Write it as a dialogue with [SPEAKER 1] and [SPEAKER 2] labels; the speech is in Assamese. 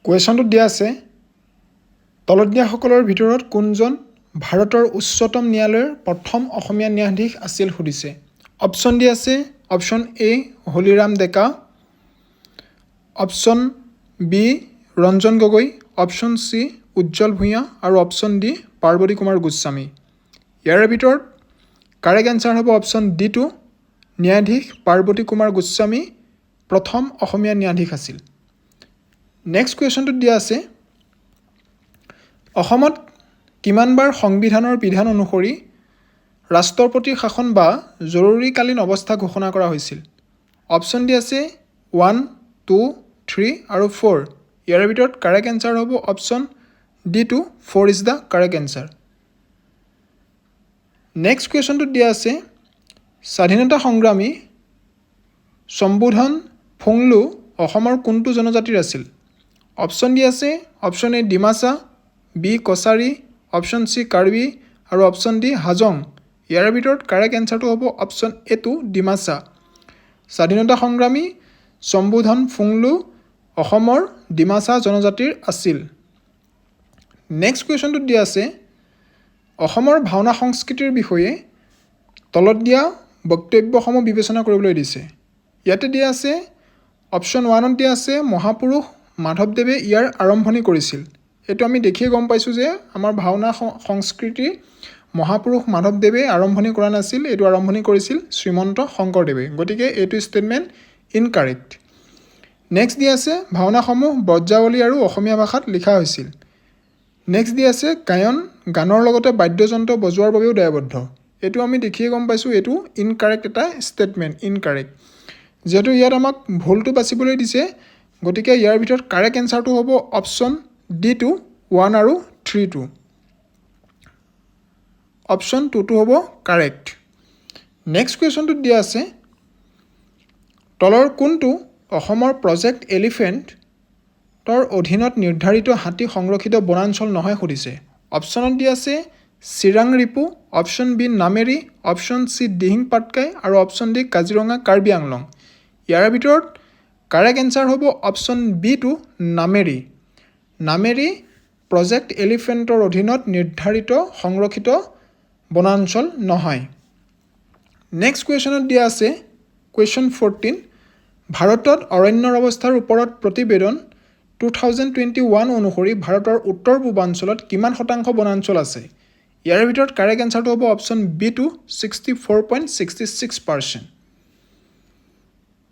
[SPEAKER 1] কুৱেশ্যনটোত দিয়া আছে তলত দিয়াসকলৰ ভিতৰত কোনজন ভাৰতৰ উচ্চতম ন্যায়ালয়ৰ প্ৰথম অসমীয়া ন্যায়াধীশ আছিল সুধিছে। অপশ্যন দিয়া আছে option A Holiram Deka, option B Ranjan Gogoi, option C Ujjwal Bhuyan আৰু অপশ্যন ডি পাৰ্বতী কুমাৰ গোস্বামী। ইয়াৰে ভিতৰত কাৰেক্ট এনচাৰ হ'ব অপশ্যন ডি টু, ন্যায়াধীশ পাৰ্বতী কুমাৰ গোস্বামী প্ৰথম অসমীয়া ন্যায়াধীশ আছিল। নেক্সট কুৱেশ্যনটোত দিয়া আছে অসমত কিমানবাৰ সংবিধানৰ বিধান অনুসৰি ৰাষ্ট্ৰপতিৰ শাসন বা জৰুৰীকালীন অৱস্থা ঘোষণা কৰা হৈছিল। অপশ্যন দিয়া আছে 1, 2, 3 আৰু 4। ইয়াৰে ভিতৰত কাৰেক্ট এনচাৰ হ'ব option D two, 4 is the correct answer. Next কুৱেশ্যনটোত দিয়া আছে স্বাধীনতা সংগ্ৰামী সম্বোধন ফুংলু অসমৰ কোনটো জনজাতিৰ আছিল। অপশ্যন দিয়া আছে option A Dimasa, B Kachari, option C Karbi আৰু অপশ্যন ডি হাজং। ইয়াৰে ভিতৰত কাৰেক্ট এনচাৰটো হ'ব অপশ্যন এ টু ডিমাচা। স্বাধীনতা সংগ্ৰামী সম্বোধন ফুংলু অসমৰ ডিমাচা জনজাতিৰ আছিল। নেক্সট কুৱেশ্যনটোত দিয়া আছে অসমৰ ভাওনা সংস্কৃতিৰ বিষয়ে তলত দিয়া বক্তব্যসমূহ বিবেচনা কৰিবলৈ দিছে। ইয়াতে দিয়া আছে অপশ্যন 1ত দিয়া আছে মহাপুৰুষ মাধৱদেৱে ইয়াৰ আৰম্ভণি কৰিছিল। এইটো আমি দেখিয়ে গম পাইছোঁ যে আমাৰ ভাওনা সংস্কৃতি মহাপুৰুষ মাধৱদেৱে আৰম্ভণি কৰা নাছিল, এইটো আৰম্ভণি কৰিছিল শ্ৰীমন্ত শংকৰদেৱে। গতিকে এইটো ষ্টেটমেণ্ট ইনকাৰেক্ট। নেক্সট দিয়া আছে ভাওনাসমূহ ব্ৰজাৱলী আৰু অসমীয়া ভাষাত লিখা হৈছিল। নেক্সট দিয়া আছে গায়ন গানৰ লগতে বাদ্যযন্ত্ৰ বজোৱাৰ বাবেও দায়বদ্ধ। এইটো আমি দেখিয়ে গম পাইছোঁ এইটো ইনকাৰেক্ট এটা ষ্টেটমেণ্ট, ইনকাৰেক্ট। যিহেতু ইয়াত আমাক ভুলটো বাচিবলৈ দিছে, গতিকে ইয়াৰ ভিতৰত কাৰেক্ট এনচাৰটো হ'ব অপশ্যন ডি টু, 1 আৰু 3টো। অপশ্যন 2টো হ'ব কাৰেক্ট। নেক্সট কুৱেশ্যনটোত দিয়া আছে তলৰ কোনটো অসমৰ প্ৰজেক্ট এলিফেণ্টৰ অধীনত নিৰ্ধাৰিত হাতী সংৰক্ষিত বনাঞ্চল নহয় সুধিছে। অপশ্যনত দিয়া আছে Chirang Ripu, option B Nameri, option C Dihing Patkai আৰু অপশ্যন ডি কাজিৰঙা কাৰ্বি আংলং। ইয়াৰ ভিতৰত কাৰেক্ট এনচাৰ হ'ব option B two Nameri. Nameri project এলিফেণ্টৰ অধীনত নিৰ্ধাৰিত সংৰক্ষিত বনাঞ্চল নহয়। নেক্সট কুৱেশ্যনত দিয়া আছে কুৱেশ্যন 14, ভাৰতত অৰণ্যৰ অৱস্থাৰ ওপৰত প্ৰতিবেদন 2021 অনুসৰি ভাৰতৰ উত্তৰ পূৰ্বাঞ্চলত কিমান শতাংশ বনাঞ্চল আছে। ইয়াৰ ভিতৰত কাৰেক্ট এনচাৰটো হ'ব অপশ্যন বি টু, 64.66%।